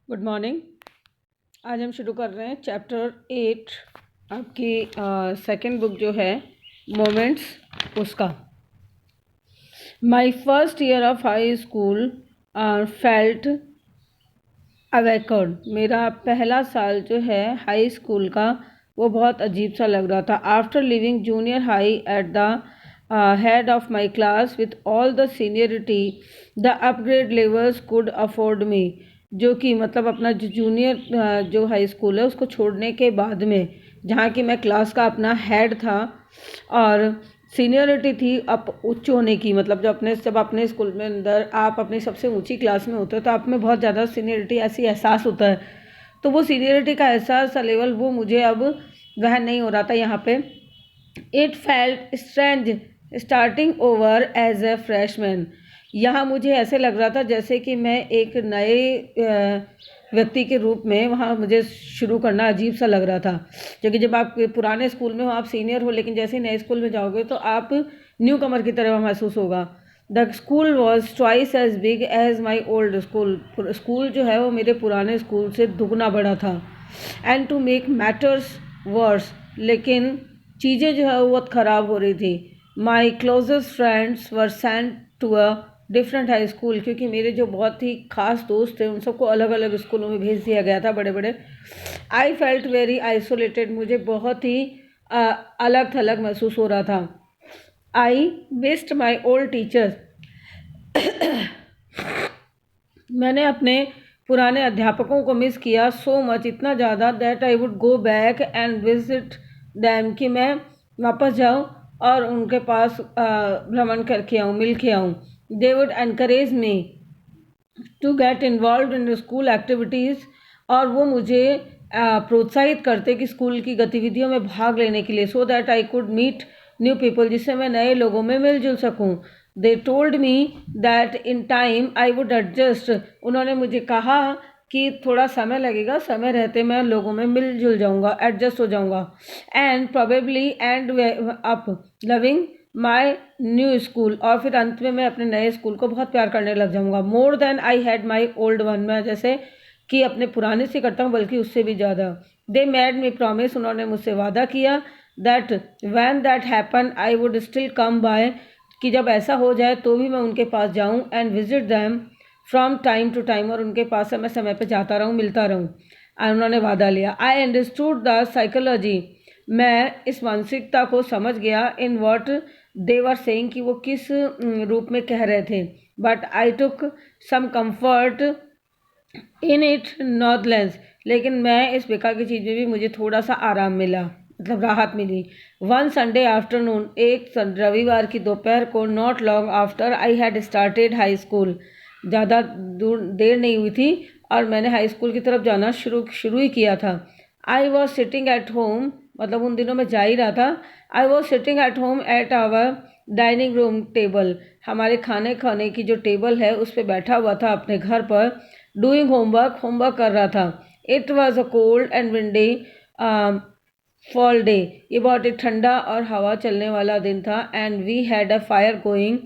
Good morning. आज हम शुरू कर रहे हैं चैप्टर 8, आपकी सेकंड बुक जो है मोमेंट्स उसका। My first year of high school felt awkward. मेरा पहला साल जो है हाई स्कूल का वो बहुत अजीब सा लग रहा था। After living junior high at the head of my class with all the seniority the upgrade levels could afford me. जो कि मतलब अपना जो जूनियर जो हाई स्कूल है उसको छोड़ने के बाद में, जहाँ की मैं क्लास का अपना हेड था और सीनियरिटी थी अप उच्च होने की, मतलब जब अपने स्कूल में अंदर आप अपनी सबसे ऊंची क्लास में होते हो तो आप में बहुत ज़्यादा सीनियरिटी ऐसी एहसास होता है। तो वो सीनियरिटी का एहसास लेवल वो मुझे अब वह नहीं हो रहा था यहाँ पे। It felt strange starting over as a freshman. यहाँ मुझे ऐसे लग रहा था जैसे कि मैं एक नए व्यक्ति के रूप में वहाँ मुझे शुरू करना अजीब सा लग रहा था। क्योंकि जब आप पुराने स्कूल में हो आप सीनियर हो, लेकिन जैसे ही नए स्कूल में जाओगे तो आप न्यू कमर की तरह महसूस होगा। The school was twice as big as my old school. School जो है वो मेरे पुराने स्कूल से दुगना बड़ा था। And to make matters worse, लेकिन चीज़ें जो है वो बहुत ख़राब हो रही थी। My closest friends were sent to a different high school, क्योंकि मेरे जो बहुत ही खास दोस्त थे उन सबको अलग अलग स्कूलों में भेज दिया गया था, बड़े बड़े। I felt very isolated. मुझे बहुत ही अलग थलग महसूस हो रहा था। I missed my old teachers. मैंने अपने पुराने अध्यापकों को मिस किया सो मच, इतना ज़्यादा, that I would go back and visit them, कि मैं वापस जाऊँ और उनके पास भ्रमण करके आऊँ, मिल के आऊँ। They would encourage me to get involved in school activities, और वो मुझे प्रोत्साहित करते कि स्कूल की गतिविधियों में भाग लेने के लिए, so that I could meet new people, जिससे मैं नए लोगों में मिलजुल सकूं। They told me that in time I would adjust. उन्होंने मुझे कहा कि थोड़ा समय लगेगा, समय रहते मैं लोगों में मिलजुल जाऊंगा, एडजस्ट हो जाऊंगा। And probably and up loving my new school, और फिर अंत में मैं अपने नए स्कूल को बहुत प्यार करने लग जाऊंगा। More than I had my old one. मैं जैसे कि अपने पुराने से करता हूँ बल्कि उससे भी ज़्यादा। They made me promise. उन्होंने मुझसे वादा किया that when that happen I would still come by, कि जब ऐसा हो जाए तो भी मैं उनके पास जाऊँ, and visit them from time to time, और उनके पास समय समय पर जाता रहूँ, मिलता रहूँ। उन्होंने वादा लिया। I understood the psychology. मैं इस मानसिकता को समझ गया। In what they were saying, कि वो किस रूप में कह रहे थे। But I took some comfort in it northlands, लेकिन मैं इस बेकार की चीज़ में भी मुझे थोड़ा सा आराम मिला, मतलब राहत मिली। वन संडे आफ्टरनून, एक रविवार की दोपहर को, not long after I had started high school, ज़्यादा देर नहीं हुई थी और मैंने हाई स्कूल की तरफ जाना शुरू ही किया था। I was sitting at home, मतलब उन दिनों में जा ही रहा था। I was sitting at home at our dining room table. हमारे खाने खाने की जो टेबल है उस पर बैठा हुआ था अपने घर पर, डूइंग होमवर्क कर रहा था। It was a cold and windy fall day. ये बहुत ही ठंडा और हवा चलने वाला दिन था। And we had a fire going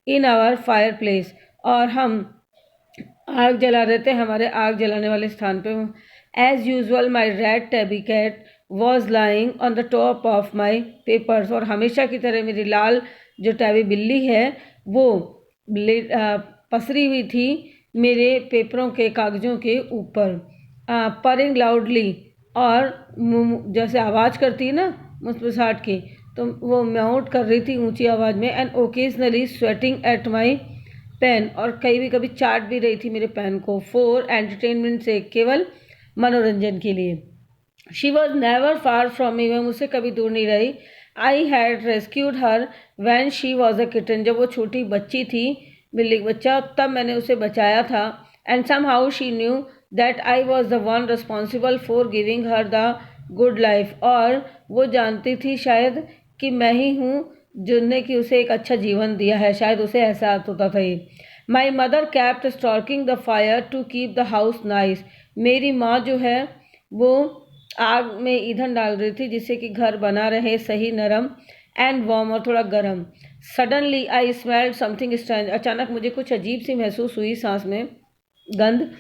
in our fireplace, और हम आग जला रहे थे हमारे आग जलाने वाले स्थान पे। As usual my red tabby cat was lying on the top of my papers, और हमेशा की तरह मेरी लाल जो टैबी बिल्ली है वो पसरी हुई थी मेरे पेपरों के कागज़ों के ऊपर, परिंग लाउडली, और जैसे आवाज़ करती है ना मुस्कुराहट की, तो वो म्याऊट कर रही थी ऊंची आवाज़ में। And occasionally sweating at my pen, और कभी चाट भी रही थी मेरे पेन को, फॉर एंटरटेनमेंट से, केवल मनोरंजन के लिए। She was never far from me, वह मुझसे कभी दूर नहीं रही। I had rescued her when she was a kitten, जब वो छोटी बच्ची थी, बिल्ली का बच्चा, तब मैंने उसे बचाया था। And somehow she knew that I was the one responsible for giving her the good life, और वो जानती थी शायद कि मैं ही हूँ जिनने कि उसे एक अच्छा जीवन दिया है, शायद उसे एहसास होता था ये। My mother kept stoking the fire to keep the house nice. मेरी माँ जो है वो आग में ईंधन डाल रही थी जिससे कि घर बना रहे सही नरम, एंड वार्म, और थोड़ा गर्म। Suddenly I smelled something strange. अचानक मुझे कुछ अजीब सी महसूस हुई सांस में गंध।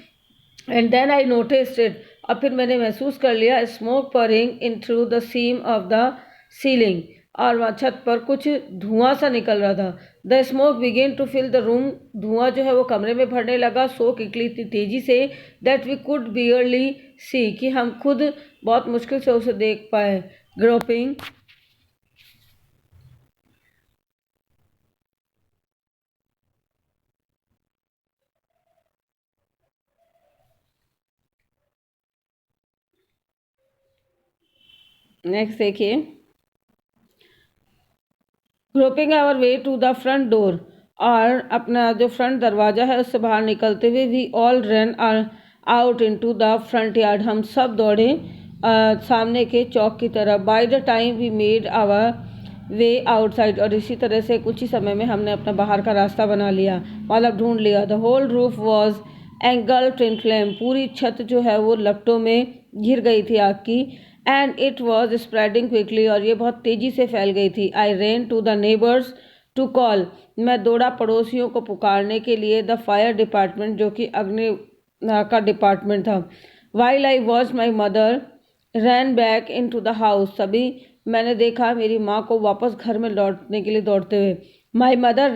And then I noticed it, और फिर मैंने महसूस कर लिया, smoke pouring in through the seam of the ceiling, और वहाँ छत पर कुछ धुआं सा निकल रहा था। The smoke began to fill the room, धुआं जो है वो कमरे में भरने लगा, सो क्विकली, इतनी तेजी से, that we could barely see, कि हम खुद बहुत मुश्किल से उसे देख पाए। ग्रोपिंग, नेक्स्ट देखिए, groping our way to the front door, और अपना जो फ्रंट दरवाजा है उससे बाहर निकलते हुए, we all run out into the front yard, हम सब दौड़े सामने के चौक की तरफ। By the time we made our way outside, और इसी तरह से कुछ ही समय में हमने अपना बाहर का रास्ता बना लिया, मतलब ढूंढ लिया। The whole roof was engulfed in flame, पूरी छत जो है वो लपटों में घिर गई थी आग की। And it was spreading quickly, और ये बहुत तेज़ी से फैल गई थी। I ran to the neighbours to call, मैं दौड़ा पड़ोसियों को पुकारने के लिए। द फायर डिपार्टमेंट, जो कि अग्नि का डिपार्टमेंट था। While I watch my mother ran back into the house, तभी मैंने देखा मेरी माँ को वापस घर में लौटने के लिए दौड़ते हुए। My mother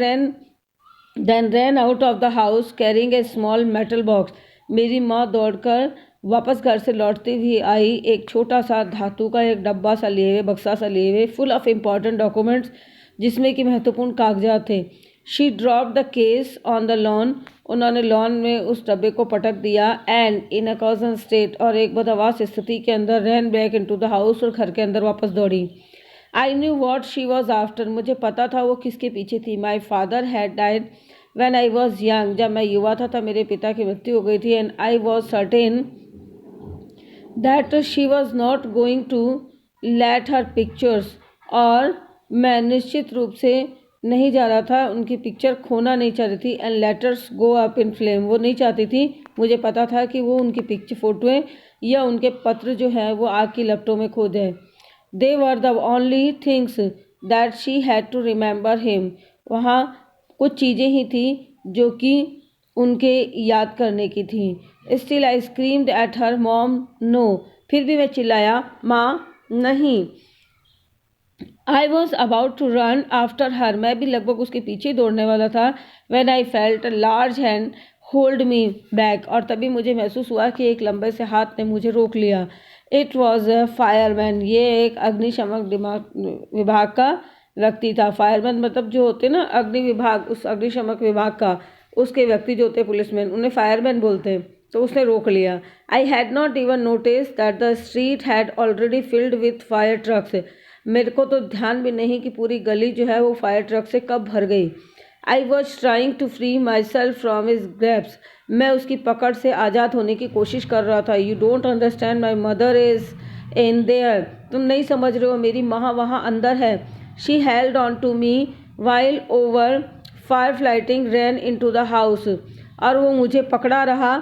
then ran out of the house carrying a small metal box, मेरी माँ दौड़कर वापस घर से लौटती हुई आई, एक छोटा सा धातु का एक डब्बा सा लिए हुए, बक्सा सा लिए हुए, फुल ऑफ इम्पॉर्टेंट डॉक्यूमेंट्स, जिसमें कि महत्वपूर्ण कागजात थे। She drop the case on the lawn, उन्होंने लॉन में उस डब्बे को पटक दिया। एंड इन अ कॉजन स्टेट, और एक बदहवास स्थिति के अंदर, ran back into the house, और घर के अंदर वापस दौड़ी। I knew what she was after, मुझे पता था वो किसके पीछे थी। My father had died when I was young, जब मैं युवा था तब मेरे पिता की मृत्यु हो गई थी। And I was certain that she was not going to let her pictures, और मैं निश्चित रूप से नहीं जा रहा था, उनकी पिक्चर खोना नहीं चाह रही थी। And letters go up in flame, वो नहीं चाहती थी, मुझे पता था कि वो उनकी पिक्चर, फोटोएं या उनके पत्र जो हैं वो आग की लपटों में खो जाए। They were the only things that she had to remember him, वहाँ कुछ चीज़ें ही थी जो कि उनके याद करने की थी। Still I screamed at her mom no, फिर भी मैं चिल्लाया, माँ नहीं। I was about to run after her, मैं भी लगभग उसके पीछे दौड़ने वाला था। When I felt a large hand hold me back, और तभी मुझे महसूस हुआ कि एक लंबे से हाथ ने मुझे रोक लिया। इट वॉज अ फायरमैन, ये एक अग्निशमक विभाग का व्यक्ति था। फायरमैन मतलब जो होते ना अग्नि विभाग, उस अग्निशमक विभाग का उसके व्यक्ति जो होते हैं पुलिसमैन, उन्हें फायरमैन बोलते हैं। तो उसने रोक लिया। आई had not even notice that the street had already filled with fire trucks, मेरे को तो ध्यान भी नहीं कि पूरी गली जो है वो फायर ट्रक से कब भर गई। I was trying to free myself from his grasps, मैं उसकी पकड़ से आज़ाद होने की कोशिश कर रहा था। You don't understand, my mother is in their, तुम नहीं समझ रहे हो, मेरी माँ वहाँ अंदर है। She held on to me while over fire fighting ran into the house, और वो मुझे पकड़ा रहा,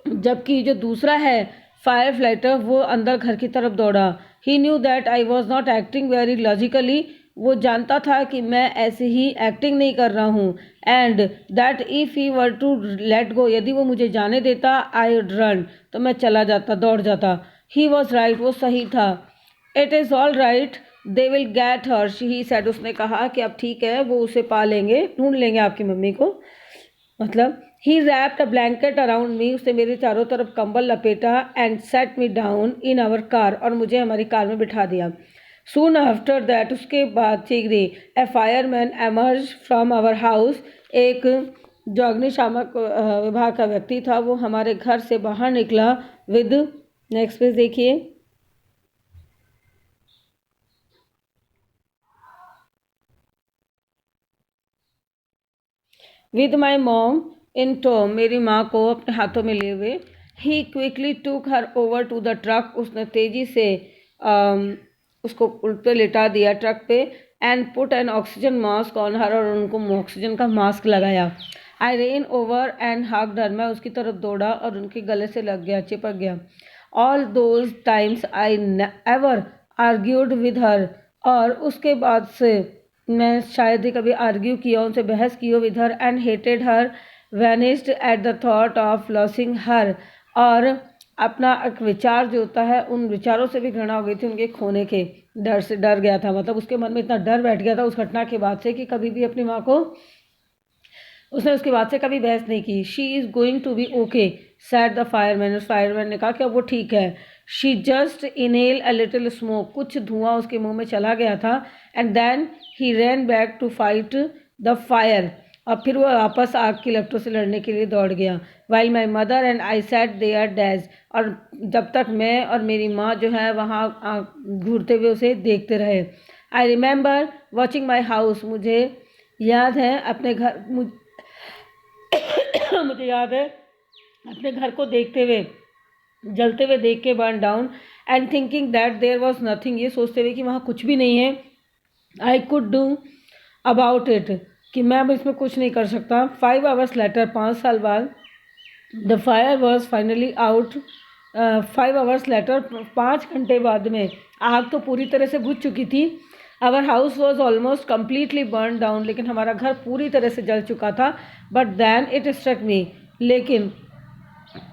जबकि जो दूसरा है फायर फ्लाइटर वो अंदर घर की तरफ दौड़ा। He knew that I was not acting very logically, वो जानता था कि मैं ऐसे ही एक्टिंग नहीं कर रहा हूँ। And that if he were to let go, यदि वो मुझे जाने देता, आई वुड रन, तो मैं चला जाता, दौड़ जाता। ही वॉज राइट, वो सही था। It is all right, they will get her, he said, उसने कहा कि अब ठीक है, वो उसे पा लेंगे, ढूंढ लेंगे आपकी मम्मी को। मतलब he wrapped a blanket around me, उसने मेरे चारों तरफ कंबल लपेटा। And set me down in our car, और मुझे हमारी कार में बिठा दिया। सून आफ्टर दैट, उसके बाद शीघ्र ही, a fireman emerge from our house, एक जो अग्निशामक विभाग का व्यक्ति था वो हमारे घर से बाहर निकला। विद, नेक्स्ट पेज देखिए, with my mom in tow, मेरी माँ को अपने हाथों में लिए हुए। ही क्विकली टूक हर ओवर टू द ट्रक, उसने तेजी से उसको उल्टे लिटा दिया ट्रक पे। And put an oxygen mask on her, और उनको ऑक्सीजन का मास्क लगाया। आई रेन ओवर एंड हग्ड हर, मैं उसकी तरफ दौड़ा और उनके गले से लग गया, चिपक गया। All those times I ever argued with her, और उसके बाद से मैं शायद ही कभी आर्ग्यू किया, उनसे बहस की हो with her. And hated her vanished at the thought of losing her, और अपना एक विचार जो होता है उन विचारों से भी घृणा हो गई थी, उनके खोने के डर से डर गया था। मतलब उसके मन में इतना डर बैठ गया था उस घटना के बाद से कि कभी भी अपनी माँ को उसने उसके बाद से कभी बहस नहीं की। She is going to be okay said the fireman, उस फायरमैन ने कहा कि अब वो ठीक है। She just inhale a little smoke, कुछ धुआं उसके मुंह में चला गया था। And then he ran back to fight the fire, और फिर वो वापस आग की लपटों से लड़ने के लिए दौड़ गया। While my mother and I sat there are daze, और जब तक मैं और मेरी माँ जो है वहाँ घूरते हुए उसे देखते रहे। I remember watching my house, मुझे याद है अपने घर मुझे याद है अपने घर को देखते हुए, जलते हुए देख के burn down, and thinking that there was nothing, ये सोचते हुए कि वहाँ कुछ भी नहीं है। I could do about it, कि मैं अब इसमें कुछ नहीं कर सकता। 5 hours लेटर, 5 साल बाद, the fire was finally out. 5 hours later, 5 घंटे बाद में आग तो पूरी तरह से बुझ चुकी थी। Our house was almost completely burn down, लेकिन हमारा घर पूरी तरह से जल चुका था। But then it struck me, लेकिन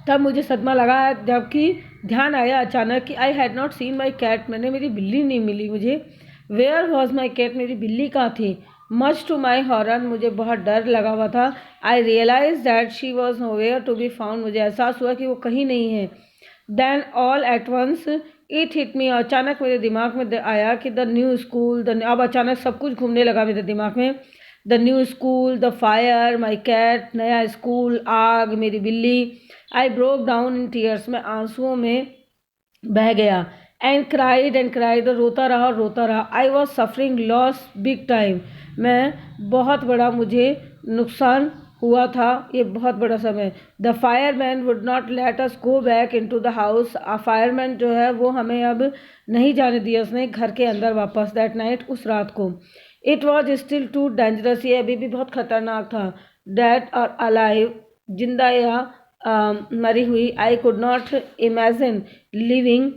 तब मुझे सदमा लगा जबकि ध्यान आया अचानक कि I had not seen my cat, मैंने मेरी बिल्ली नहीं मिली मुझे। वेयर वॉज माई कैट, मेरी बिल्ली कहाँ थी। मच टू माई हॉरर, मुझे बहुत डर लगा हुआ था। I realise that she was nowhere to be found, मुझे एहसास हुआ कि वो कहीं नहीं है। Then all at once it hit me, अचानक मेरे दिमाग में आया कि द न्यू स्कूल, अब अचानक सब कुछ घूमने लगा मेरे दिमाग में। The new school, the fire, my cat, नया स्कूल, आग, मेरी बिल्ली। I broke down in tears, मैं आंसुओं में बह गया। एंड क्राइड, रोता रहा और रोता रहा। I was suffering loss big time, मैं बहुत बड़ा मुझे नुकसान हुआ था, ये बहुत बड़ा समय। The fireman would not let us go back into the house, fireman जो है वो हमें अब नहीं जाने दिया उसने घर के अंदर वापस। दैट नाइट, उस रात को। It was still too dangerous, ये अभी भी बहुत खतरनाक था। डेड और अलाइव, जिंदा या मरी हुई। I could not imagine living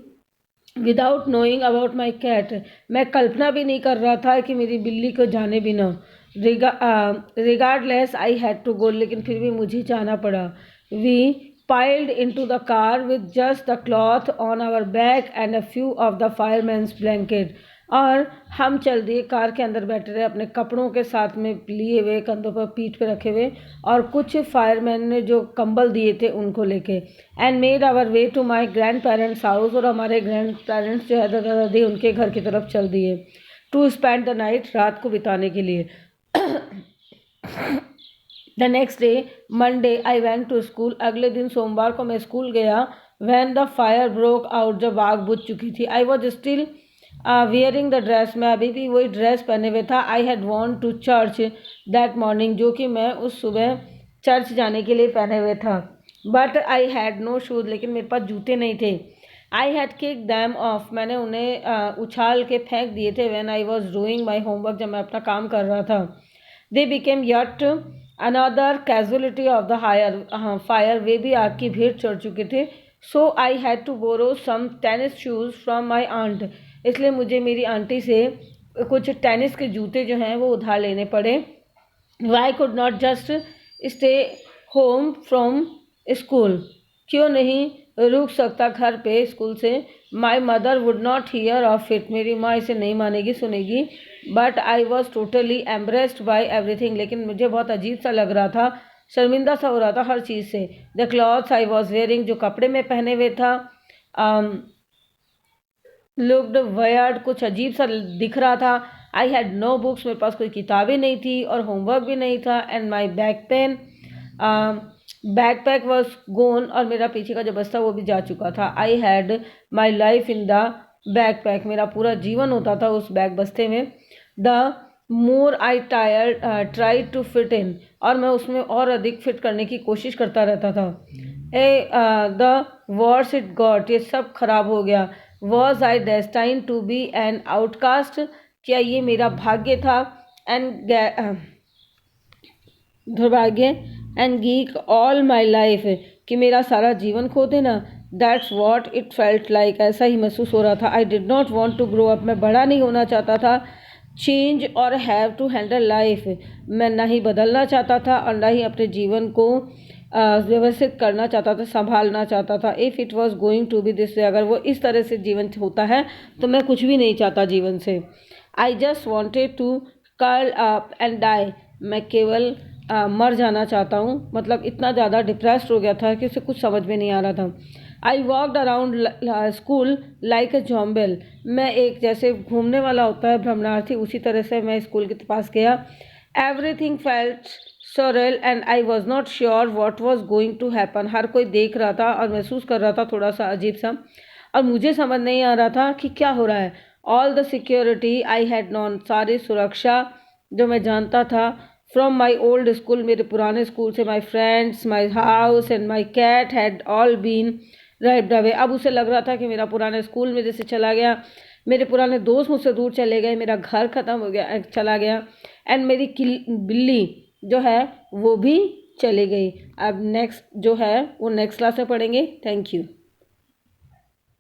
without knowing about my cat, मैं कल्पना भी नहीं कर रहा था कि मेरी बिल्ली को जाने भी ना। Regardless I had to go, लेकिन फिर भी मुझे जाना पड़ा। We piled into the car with just the cloth on our back and a few of the fireman's blanket, और हम चल दिए, कार के अंदर बैठे रहे अपने कपड़ों के साथ में लिए हुए, कंधों पर पीठ पे रखे हुए, और कुछ फायरमैन ने जो कंबल दिए थे उनको लेके। And made our way to my grandparents house, और हमारे ग्रैंड पेरेंट्स जो है दादा दादी, उनके घर की तरफ चल दिए। टू स्पेंड द नाइट, रात को बिताने के लिए। The next day Monday I went to school, अगले दिन सोमवार को मैं स्कूल गया। When the fire broke out, जब आग बुझ चुकी थी। I was still wearing the dress, मैं अभी भी वही ड्रेस पहने हुए था। I had want to church that morning, जो कि मैं उस सुबह चर्च जाने के लिए पहने हुए था। But I had no shoes, लेकिन मेरे पास जूते नहीं थे। I had kick them off, मैंने उन्हें उछाल के फेंक दिए थे। When I was doing my homework, जब मैं अपना काम कर रहा था। They became yet another casualty of the fire, वे भी आग की भीड़ चढ़ चुके थे। So I had to borrow some tennis shoes from my aunt, इसलिए मुझे मेरी आंटी से कुछ टेनिस के जूते जो हैं वो उधार लेने पड़े। Why could not just stay home from school, क्यों नहीं रुक सकता घर पे स्कूल से। My mother would not hear of it, मेरी माँ इसे नहीं मानेगी सुनेगी। But I was totally embarrassed by everything, लेकिन मुझे बहुत अजीब सा लग रहा था, शर्मिंदा सा हो रहा था हर चीज़ से। The clothes I was wearing, जो कपड़े में पहने हुए था, लुक्ड वायर्ड, कुछ अजीब सा दिख रहा था। आई हैड नो बुक्स, मेरे पास कोई किताबें नहीं थी और होमवर्क भी नहीं था। एंड माई बैकपैक वॉज गोन, और मेरा पीछे का जो बस्ता वो भी जा चुका था। I had my life in the backpack, मेरा पूरा जीवन होता था उस बैग बस्ते में। The more I try to fit in, और मैं उसमें और अधिक फिट करने की कोशिश करता रहता था। द वर्स इट गॉट, ये सब खराब हो गया। Was I destine to be an outcast, क्या ये मेरा भाग्य था। एंड दुर्भाग्य, and geek all my life, कि मेरा सारा जीवन खो देना। That's what it felt like, ऐसा ही महसूस हो रहा था। I did not want to grow up, मैं बड़ा नहीं होना चाहता था। चेंज और हैव टू हैंडल लाइफ। मैं ना ही बदलना चाहता था और ना ही अपने जीवन को व्यवस्थित करना चाहता था, संभालना चाहता था। If it was going to be this way, अगर वो इस तरह से जीवन होता है तो मैं कुछ भी नहीं चाहता जीवन से। I just wanted to curl up and die, मैं केवल मर जाना चाहता हूँ। मतलब इतना ज़्यादा डिप्रेस्ड हो गया था कि उसे कुछ समझ में नहीं आ रहा था। I walked around school like a zombie, मैं एक जैसे घूमने वाला होता है भ्रमणार्थी, उसी तरह से मैं स्कूल के पास गया। Everything felt surreal and I was not sure what was going to happen, हर कोई देख रहा था और महसूस कर रहा था थोड़ा सा अजीब सा, और मुझे समझ नहीं आ रहा था कि क्या हो रहा है। All the security I had non, सारी सुरक्षा जो मैं जानता था, फ्रॉम माई ओल्ड स्कूल, मेरे पुराने स्कूल से, my friends, my house and my cat had all been ripped away. अब उसे लग रहा था कि मेरा पुराना स्कूल में जैसे चला गया, मेरे पुराने दोस्त मुझसे दूर चले गए, मेरा घर ख़त्म हो गया, चला गया, एंड मेरी बिल्ली जो है वो भी चली गई। अब नेक्स्ट जो है वो नेक्स्ट क्लास में पढ़ेंगे। Thank you.